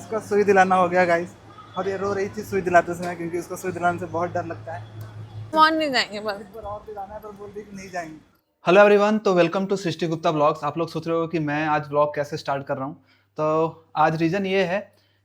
इसका सुई दिलाना हो गया गाइस, और ये रो रही थी सुई दिलाते समय क्योंकि उसको सुई दिलाने से बहुत डर लगता है। मान नहीं जाएंगे बस। एक बार और दिलाना है पर बोल दी कि नहीं जाएंगे। हेलो एवरीवन, तो welcome to Srishti Gupta blogs. आप लोग सोच रहे हो कि मैं आज ब्लॉग कैसे स्टार्ट कर रहा हूँ। तो आज रीज़न ये है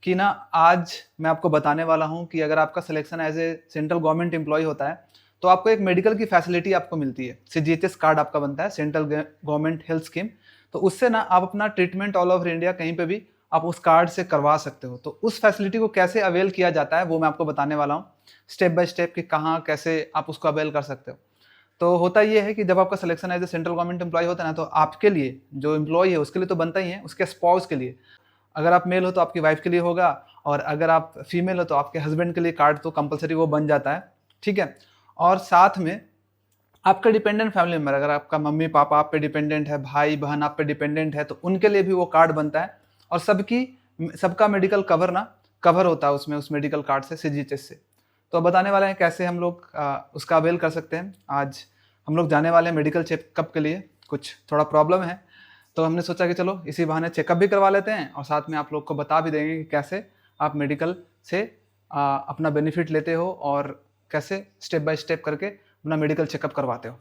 कि ना, आज मैं आपको बताने वाला हूँ कि अगर आपका selection as a central government employ होता है तो आपको एक मेडिकल की फैसिलिटी आपको मिलती है। CGHS कार्ड आपका बनता है, सेंट्रल गवर्नमेंट हेल्थ स्कीम। तो उससे ना आप अपना ट्रीटमेंट ऑल ओवर इंडिया कहीं पे भी आप उस कार्ड से करवा सकते हो। तो उस फैसिलिटी को कैसे अवेल किया जाता है वो मैं आपको बताने वाला हूँ, स्टेप बाय स्टेप कि कहाँ कैसे आप उसको अवेल कर सकते हो। तो होता ये है कि जब आपका selection as a central government employ होता है ना, तो आपके लिए जो एम्प्लॉय है उसके लिए तो बनता ही है, उसके स्पाउस के लिए। अगर आप मेल हो तो आपकी वाइफ के लिए होगा, और अगर आप फीमेल हो तो आपके हस्बैंड के लिए कार्ड तो कंपलसरी वो बन जाता है, ठीक है। और साथ में आपका डिपेंडेंट फैमिली मेम्बर, अगर आपका मम्मी पापा आप पे डिपेंडेंट है, भाई बहन आप पे डिपेंडेंट है, तो उनके लिए भी वो कार्ड बनता है। और सबका मेडिकल कवर होता है उसमें, उस मेडिकल कार्ड से, CGHS से। तो अब बताने वाले हैं कैसे हम लोग उसका अवेल कर सकते हैं। आज हम लोग जाने वाले हैं मेडिकल चेकअप के लिए, कुछ थोड़ा प्रॉब्लम है तो हमने सोचा कि चलो इसी बहाने चेकअप भी करवा लेते हैं, और साथ में आप लोग को बता भी देंगे कि कैसे आप मेडिकल से अपना बेनिफिट लेते हो और कैसे स्टेप बाय स्टेप करके अपना मेडिकल चेकअप करवाते हो।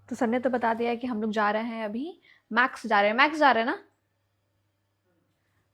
तो सर ने तो बता दिया है कि हम लोग जा रहे हैं, अभी मैक्स जा रहे हैं ना।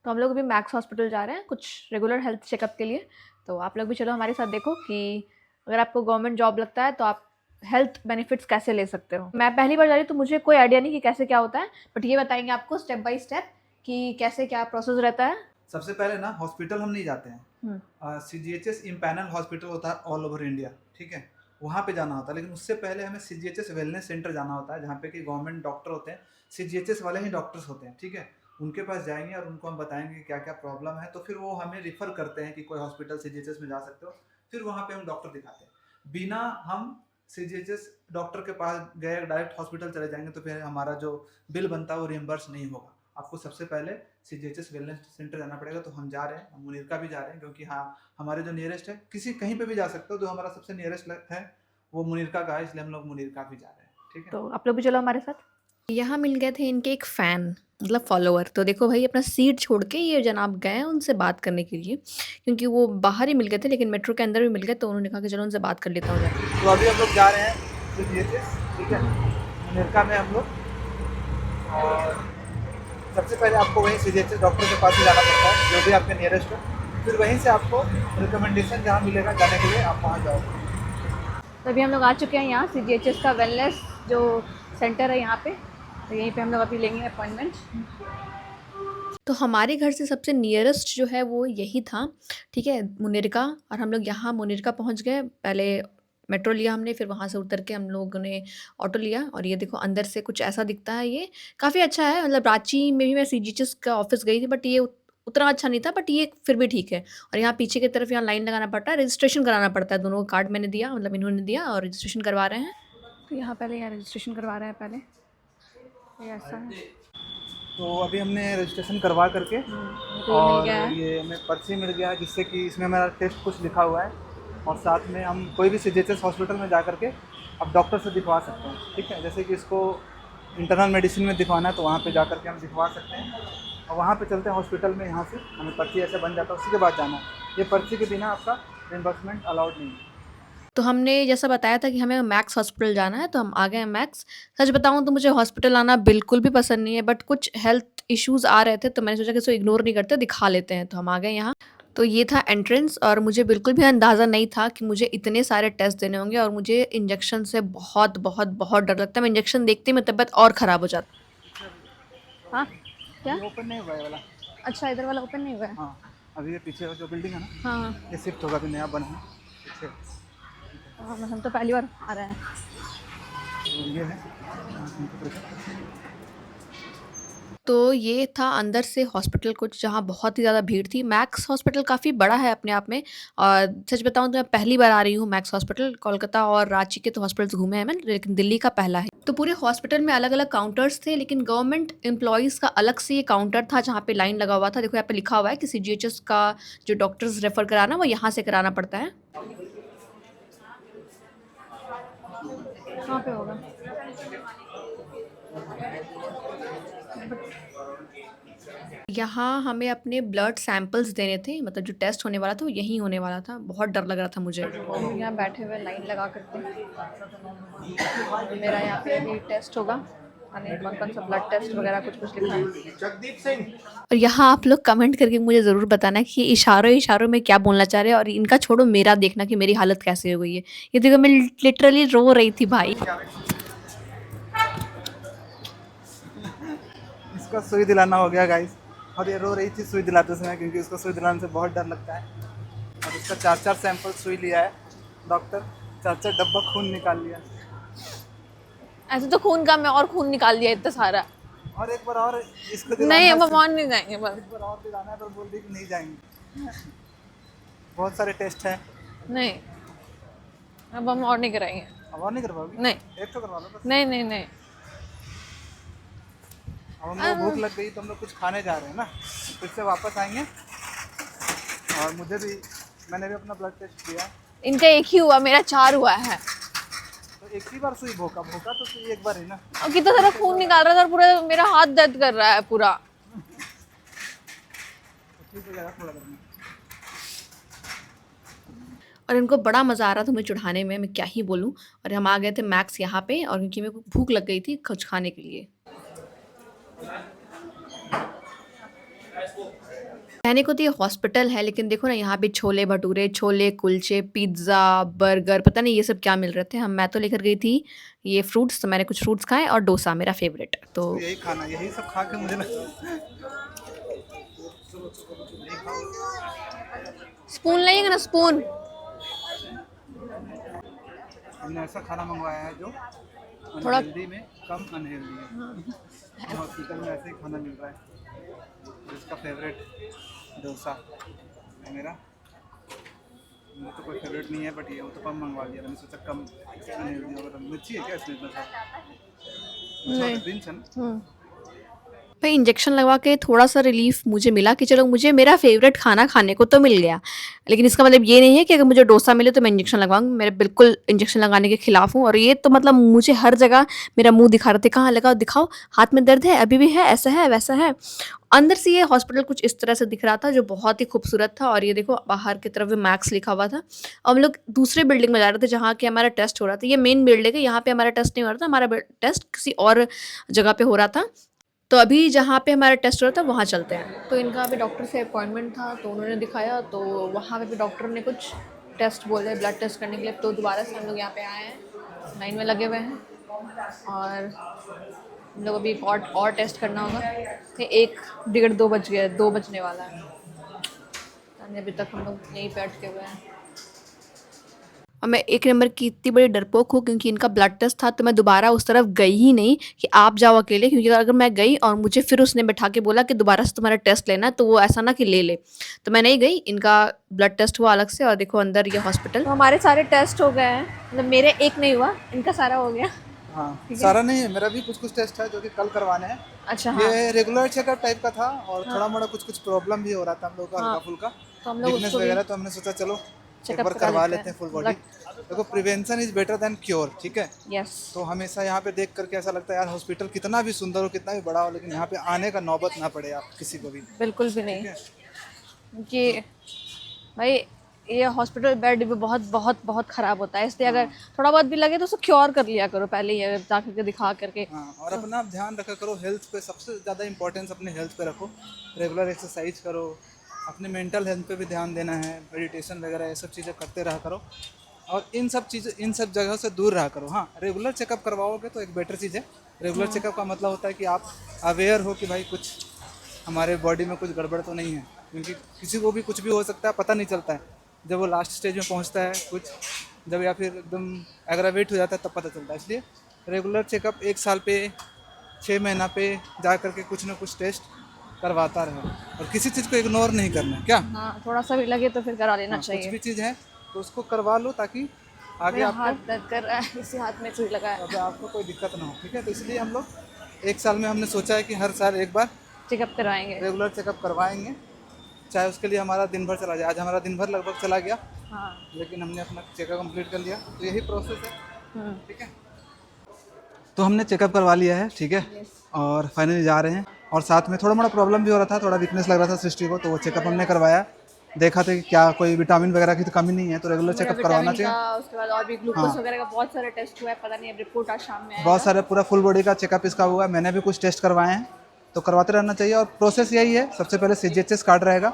तो हम लोग अभी मैक्स हॉस्पिटल जा रहे हैं कुछ रेगुलर हेल्थ चेकअप के लिए। तो आप लोग भी चलो हमारे साथ, देखो कि अगर आपको गवर्नमेंट जॉब लगता है तो आप हेल्थ बेनिफिट्स कैसे ले सकते हो। मैं पहली बार जा रही हूँ तो मुझे कोई आइडिया नहीं कि कैसे क्या होता है, बट ये बताएंगे आपको स्टेप बाय स्टेप कि कैसे क्या प्रोसेस रहता है। सबसे पहले ना हॉस्पिटल हम नहीं जाते हैं, CGHS इम्पैनल हॉस्पिटल होता है ऑल ओवर इंडिया, ठीक है, वहाँ पे जाना होता है। लेकिन उससे पहले हमें CGHS वेलनेस सेंटर जाना होता है, जहाँ पे कि गवर्नमेंट डॉक्टर होते हैं, CGHS वाले ही डॉक्टर्स होते हैं, ठीक है। उनके पास जाएंगे और उनको हम बताएंगे क्या क्या प्रॉब्लम है, तो फिर वो हमें रिफ़र करते हैं कि कोई हॉस्पिटल CGHS में जा सकते हो। फिर वहाँ पे हम डॉक्टर दिखाते हैं। बिना हम CGHS डॉक्टर के पास गए डायरेक्ट हॉस्पिटल चले जाएंगे तो फिर हमारा जो बिल बनता है वो रिम्बर्स नहीं होगा। आपको सबसे पहले CGHS वेलनेस सेंटर जाना पड़ेगा। तो हम जा रहे हैं, हम मुनीरका भी जा रहे हैं, क्योंकि हाँ हमारे जो नियरेस्ट है, किसी कहीं पे भी जा सकते हो, जो हमारा सबसे नियरेस्ट है वो मुनीरका का है, इसलिए हम लोग मुनीरका भी जा रहे हैं, ठीक है। तो आप लोग भी चलो हमारे साथ। यहाँ मिल गए थे इनके एक फ़ैन, मतलब फॉलोअर। तो देखो भाई, अपना सीट छोड़ के ये जनाब गए हैं उनसे बात करने के लिए, क्योंकि वो बाहर ही मिल गए थे लेकिन मेट्रो के अंदर भी मिल गए। तो उन्होंने कहा कि चलो उनसे बात कर लेता हूँ जाके। तो अभी हम लोग जा रहे हैं CGHS, ठीक है, मुनीरका में हम लोग। और सबसे पहले आपको वहीं CGHS डॉक्टर के पास ही जाना पड़ता है, जो भी आपके नियरेस्ट हो। फिर वहीं से आपको रिकमेंडेशन जहाँ मिलेगा जाने के लिए आप वहाँ जाओगे। तो अभी हम लोग आ चुके हैं यहाँ CGHS का वेलनेस जो सेंटर है यहाँ पे। तो यहीं पे हम लोग अभी लेंगे अपॉइंटमेंट। तो हमारे घर से सबसे नियरेस्ट जो है वो यही था, ठीक है, मुनीरका। और हम लोग यहाँ मुनीरका पहुँच गए। पहले मेट्रो लिया हमने, फिर वहाँ से उतर के हम लोगों ने ऑटो लिया। और ये देखो अंदर से कुछ ऐसा दिखता है, ये काफ़ी अच्छा है। मतलब रांची में भी मैं CGHS का ऑफिस गई थी, बट ये उतना अच्छा नहीं था, बट ये फिर भी ठीक है। और यहाँ पीछे की तरफ यहाँ लाइन लगाना पड़ता है, रजिस्ट्रेशन कराना पड़ता है। दोनों का कार्ड मैंने दिया, मतलब इन्होंने दिया, और रजिस्ट्रेशन करवा रहे हैं। तो यहाँ पहले यहाँ रजिस्ट्रेशन करवा रहे हैं पहले, ये ऐसा है। तो अभी हमने रजिस्ट्रेशन करवा करके तो ये मिल और गया है। ये हमें पर्ची मिल गया है, जिससे कि इसमें हमारा टेस्ट कुछ लिखा हुआ है। और साथ में हम कोई भी CGHS हॉस्पिटल में जा करके अब डॉक्टर से दिखवा सकते हैं, ठीक है। जैसे कि इसको इंटरनल मेडिसिन में दिखवाना है तो वहाँ पे जा करके हम दिखवा सकते हैं। और वहाँ पे चलते हैं हॉस्पिटल में, यहाँ से हमें पर्ची ऐसे बन जाता है, उसी के बाद जाना है। ये पर्ची के बिना आपका रिम्बर्समेंट अलाउड नहीं है। तो हमने जैसा बताया था कि हमें मैक्स हॉस्पिटल जाना है, तो हम आ गए हैं मैक्स। सच बताऊँ तो मुझे हॉस्पिटल आना बिल्कुल भी पसंद नहीं है, बट कुछ हेल्थ इश्यूज़ आ रहे थे तो मैंने सोचा कि इसको इग्नोर नहीं करते, दिखा लेते हैं। तो हम आ गए यहाँ। तो ये था एंट्रेंस, और मुझे बिल्कुल भी अंदाज़ा नहीं था कि मुझे इतने सारे टेस्ट देने होंगे। और मुझे इंजेक्शन से बहुत बहुत बहुत डर लगता है। मैं इंजेक्शन देखते ही मेरी तबीयत और ख़राब हो जाती है। हाँ क्या? ये ओपन नहीं हुआ है वाला। अच्छा, इधर वाला ओपन नहीं हुआ है। हाँ, अभी ये पीछे का जो बिल्डिंग है ना, हाँ हाँ ये शिफ्ट होगा, अभी नया बना है पीछे। हाँ, हम तो पहली बार आ रहे हैं। तो ये है। तो ये था अंदर से हॉस्पिटल कुछ, जहाँ बहुत ही ज़्यादा भीड़ थी। मैक्स हॉस्पिटल काफ़ी बड़ा है अपने आप में। और सच बताऊँ तो मैं पहली बार आ रही हूँ मैक्स हॉस्पिटल। कोलकाता और रांची के तो हॉस्पिटल्स घूमे हैं मैंने, लेकिन दिल्ली का पहला है। तो पूरे हॉस्पिटल में अलग अलग काउंटर्स थे, लेकिन गवर्नमेंट एम्प्लॉयज़ का अलग से ये काउंटर था जहाँ पे लाइन लगा हुआ था। देखो यहाँ पे लिखा हुआ है कि CGHS का जो डॉक्टर्स रेफ़र कराना वो यहाँ से कराना पड़ता है। कहाँ पे होगा? यहाँ हमें अपने ब्लड सैंपल्स देने थे, मतलब जो टेस्ट होने वाला था वो यहीं होने वाला था। बहुत डर लग रहा था मुझे। यहाँ बैठे हुए लाइन लगा करके मेरा यहाँ पे अभी टेस्ट होगा, कौन कौन सा ब्लड टेस्ट वगैरह कुछ लिखा है। जगदीप सिंह। और यहाँ आप लोग कमेंट करके मुझे ज़रूर बताना कि इशारों इशारों में क्या बोलना चाह रहे हैं, और इनका छोड़ो, मेरा देखना कि मेरी हालत कैसे हो गई है। ये देखो, मैं लिटरली रो रही थी भाई। इसका सुई दिलाना हो गया गाइस, और ये रो रही थी सुई दिलाते समय, क्योंकि उसको सुई दिलाने से बहुत डर लगता है। और उसका 4 सैंपल सुई लिया है डॉक्टर, 4 डब्बा खून निकाल लिया। ऐसे तो खून का मैं और खून निकाल दिया इतना सारा। और एक बार और इसको नहीं, अब हम और नहीं जाएंगे बस। एक बार और दिलाना है, पर बोल दी कि नहीं जाएंगे। बहुत सारे टेस्ट हैं। नहीं, अब हम और नहीं कराएंगे। अब और नहीं करवाओगे? नहीं, एक तो करवा लो बस। नहीं नहीं नहीं। अब हम लोग भूख लग गई तो हम लोग कुछ खाने जा रहे हैं ना, फिर से वापस आएंगे। और मुझे भी, मैंने भी अपना ब्लड टेस्ट किया। इनका एक ही हुआ, मेरा 4 हुआ है। तो एक ही बार सुई भोका तो सुई एक बार ही ना। और कितना सारा खून निकाल रहा था और पूरा मेरा हाथ दर्द कर रहा है पूरा। ठीक है, थोड़ा करना। और इनको बड़ा मज़ा आ रहा था मुझे चढ़ाने में, मैं क्या ही बोलूँ। और हम आ गए थे मैक्स यहाँ पे, और क्योंकि मेरे को भूख लग गई थी कुछ खाने के लिए। कहने को तो ये हॉस्पिटल है, लेकिन देखो ना, यहाँ पे छोले भटूरे, छोले कुलचे, पिज़्ज़ा, बर्गर, पता नहीं ये सब क्या मिल रहे थे। मैं तो लेकर गई थी ये फ्रूट्स, तो मैंने कुछ फ्रूट्स खाए, और डोसा मेरा फेवरेट। तो यही खाना, यही सब खा के मुझे स्पून लाइएगा ना, स्पून। हमने ऐसा खाना मंगवाया है जो थोड़ा अनहेल्दी में कम अनहेल्दी है। हॉस्पिटल में ऐसे ही खाना मिल रहा है। जिसका फेवरेट डोसा है मेरा तो कोई फेवरेट नहीं है, बट ये उत्तपम मंगवा लिया। मैंने सोचा कम अनहेल्दी होगा। मिर्ची है क्या इसमें इतना सारा? नहीं। दिन छन भाई इंजेक्शन लगवा के थोड़ा सा रिलीफ मुझे मिला कि चलो मुझे मेरा फेवरेट खाना खाने को तो मिल गया। लेकिन इसका मतलब ये नहीं है कि अगर मुझे डोसा मिले तो मैं इंजेक्शन लगवाऊंगी। मेरे बिल्कुल इंजेक्शन लगाने के खिलाफ हूँ। और ये तो मतलब मुझे हर जगह मेरा मुंह दिखा रहे थे, कहाँ लगाओ, दिखाओ, हाथ में दर्द है, अभी भी है, ऐसा है वैसा है। अंदर से ये हॉस्पिटल कुछ इस तरह से दिख रहा था, जो बहुत ही खूबसूरत था। और ये देखो, बाहर की तरफ भी मैक्स लिखा हुआ था। हम लोग दूसरे बिल्डिंग में जा रहे थे जहाँ के हमारा टेस्ट हो रहा था। ये मेन बिल्डिंग है, यहाँ पे हमारा टेस्ट नहीं हो रहा था, हमारा टेस्ट किसी और जगह पे हो रहा था। तो अभी जहाँ पे हमारा टेस्ट हो रहा था वहाँ चलते हैं। तो इनका अभी डॉक्टर से अपॉइंटमेंट था, तो उन्होंने दिखाया, तो वहाँ पे भी डॉक्टर ने कुछ टेस्ट बोले ब्लड टेस्ट करने के लिए। तो दोबारा से हम लोग यहाँ पे आए हैं, लाइन में लगे हुए हैं। और हम लोग अभी एक और टेस्ट करना होगा। 1-1:30-2 बज गया, 2 बजने वाला है। अभी तक हम लोग यहीं पे अटके हुए हैं। और मैं 1 नंबर की इतनी बड़ी डरपोक हूँ, क्योंकि इनका ब्लड टेस्ट था तो मैं दोबारा उस तरफ गई ही नहीं कि आप जाओ अकेले। क्योंकि अगर मैं गई और मुझे फिर उसने बैठा के बोला कि दोबारा से तुम्हारा टेस्ट लेना है, तो वो ऐसा ना कि ले ले। तो मैं नहीं गई, इनका ब्लड टेस्ट हुआ अलग से। और देखो अंदर ये हॉस्पिटल। तो हमारे सारे टेस्ट हो गए हैं, मतलब मेरे एक नहीं हुआ, इनका सारा हो गया। हाँ, सारा नहीं है, मेरा भी कुछ टेस्ट है जो कि कल करवाने हैं। अच्छा हाँ। ये रेगुलर चेकअप टाइप का था, और थोड़ा मोड़ा कुछ प्रॉब्लम भी हो रहा था हम लोग का, हल्का फुल्का तो हम लोग वीकनेस वगैरह। तो हमने सोचा चलो एक चेकअप बार करा करवा लेते लेते हैं हैं। Full body. देखो, prevention is better than cure, ठीक है। यस। तो हमेशा यहाँ पे देख करके ऐसा लगता है यार, हॉस्पिटल कितना भी सुंदर हो, कितना भी बड़ा हो, लेकिन यहाँ पे आने का नौबत ना पड़े आप किसी को भी। बिल्कुल भी नहीं। ठीक है। कि भाई ये हॉस्पिटल बेड भी बहुत बहुत बहुत ख़राब होता है, इसलिए अगर थोड़ा बहुत भी लगे तो उसको क्योर कर लिया करो पहले ही, अगर जाकर के दिखा करके। हाँ, और अपना ध्यान रखा करो, हेल्थ पे सबसे ज़्यादा इंपॉर्टेंस अपने हेल्थ पे रखो। रेगुलर एक्सरसाइज करो, अपने मेंटल हेल्थ पे भी ध्यान देना है, मेडिटेशन वगैरह ये सब चीज़ें करते रहा करो। और इन सब जगहों से दूर रहा करो। हाँ, रेगुलर चेकअप करवाओगे तो एक बेटर चीज़ है। रेगुलर चेकअप का मतलब होता है कि आप अवेयर हो कि भाई कुछ हमारे बॉडी में कुछ गड़बड़ तो नहीं है, क्योंकि किसी को भी कुछ भी हो सकता है, पता नहीं चलता है। जब वो लास्ट स्टेज में पहुंचता है कुछ, जब या फिर एकदम एग्रावेट हो जाता है, तब पता चलता है। इसलिए रेगुलर चेकअप 1 साल पे 6 महीना पे जा करके कुछ ना कुछ टेस्ट करवाता रहे, और किसी चीज़ को इग्नोर नहीं करना है। क्या? हाँ, थोड़ा सा भी लगे तो फिर करा लेना कुछ चाहिए। भी चीज़ है तो उसको करवा लो, ताकि आगे मेरा आपको हाथ दर्द कर रहा है, इसी हाथ में सुई लगा है। अब आपको कोई दिक्कत ना हो। ठीक है, तो इसलिए हम लोग 1 साल में हमने सोचा है कि हर साल एक बार चेकअप करवाएंगे। रेगुलर चेकअप करवाएंगे, चाहे उसके लिए हमारा दिन भर चला जाए। आज हमारा दिन भर लगभग चला गया, हाँ। लेकिन हमने अपना चेकअप कंप्लीट कर लिया। तो यही प्रोसेस है। ठीक है, तो हमने चेकअप करवा लिया है, ठीक है। और फाइनली जा रहे हैं। और साथ में थोड़ा मोड़ा प्रॉब्लम भी हो रहा था, थोड़ा वीकनेस लग रहा था सृष्टि को, तो वो चेकअप हमने करवाया, देखा था कि क्या कोई विटामिन वगैरह की तो कमी नहीं है, तो रेगुलर चेकअप करवाना चाहिए। उसके बाद और भी ग्लूकोज वगैरह का बहुत सारे टेस्ट हुआ है, पता नहीं अब रिपोर्ट आज शाम में आएगा। बहुत सारे पूरा फुल बॉडी का चेकअप इसका हुआ है, मैंने भी कुछ टेस्ट करवाए हैं, तो करवाते रहना चाहिए। और प्रोसेस यही है, सबसे पहले CGHS कार्ड रहेगा,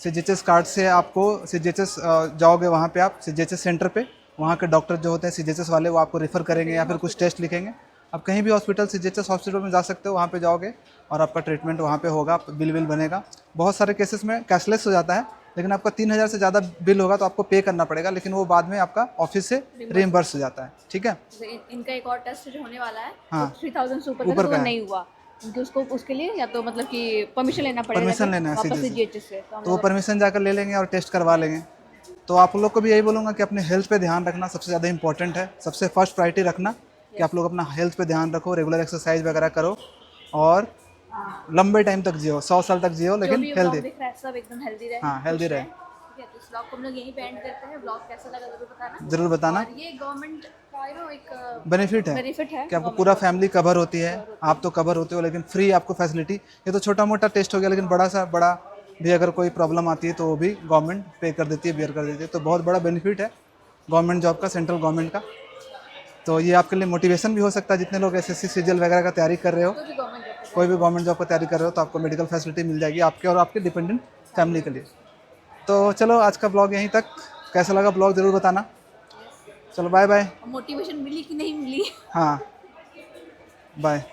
CGHS कार्ड से आपको CGHS जाओगे वहाँ पे आप CGHS सेंटर पे, वहाँ के डॉक्टर जो होते हैं CGHS वाले वो आपको रेफ़र करेंगे या फिर कुछ टेस्ट लिखेंगे। आप कहीं भी हॉस्पिटल CGHS हॉस्पिटल में जा सकते हो, वहाँ पे जाओगे और आपका ट्रीटमेंट वहाँ पे होगा, बिल बनेगा। बहुत सारे केसेस में कैशलेस हो जाता है, लेकिन आपका 3,000 से ज़्यादा बिल होगा तो आपको पे करना पड़ेगा, लेकिन वो बाद में आपका ऑफिस से रिइम्बर्स हो जाता है। ठीक है, इनका एक और टेस्ट जो होने वाला है, हाँ, 3000 से ऊपर का नहीं हुआ, क्योंकि उसको उसके लिए या तो मतलब कि परमिशन लेना पड़ेगा, परमिशन लेना है CGHS से, तो वो परमिशन जाकर ले लेंगे और टेस्ट करवा लेंगे। तो आप लोग को भी यही बोलूँगा कि अपने हेल्थ पे ध्यान रखना सबसे ज़्यादा इंपॉर्टेंट है, सबसे फर्स्ट प्रायोरिटी रखना कि आप लोग अपना हेल्थ पे ध्यान रखो, रेगुलर एक्सरसाइज वगैरह करो और लंबे टाइम तक जियो, 100 साल तक जियो, लेकिन हेल्दी, सब एकदम हेल्दी रहे। हाँ हेल्दी रहे। ठीक है, तो इस ब्लॉग को हम लोग यहीं पे एंड करते हैं। ब्लॉग कैसा लगा ज़रूर बताना। और ये गवर्नमेंट का एक बेनिफिट है कि आपको पूरा फैमिली कवर होती है, आप तो कवर होते हो लेकिन फ्री आपको फैसिलिटी। ये तो छोटा मोटा टेस्ट हो गया, लेकिन बड़ा भी अगर कोई प्रॉब्लम आती है तो वो भी गवर्नमेंट पे कर देती है, बेयर कर देती है। तो बहुत बड़ा बेनिफिट है गवर्नमेंट जॉब का, सेंट्रल गवर्नमेंट का। तो ये आपके लिए मोटिवेशन भी हो सकता है, जितने लोग SSC CGL वगैरह का तैयारी कर रहे हो, कोई भी गवर्नमेंट जॉब का तैयारी कर रहे हो, तो आपको मेडिकल फैसिलिटी मिल जाएगी आपके और आपके डिपेंडेंट फैमिली के लिए। तो चलो आज का ब्लॉग यहीं तक, कैसा लगा ब्लॉग ज़रूर बताना। चलो बाय बाय। मोटिवेशन मिली कि नहीं मिली? हाँ बाय।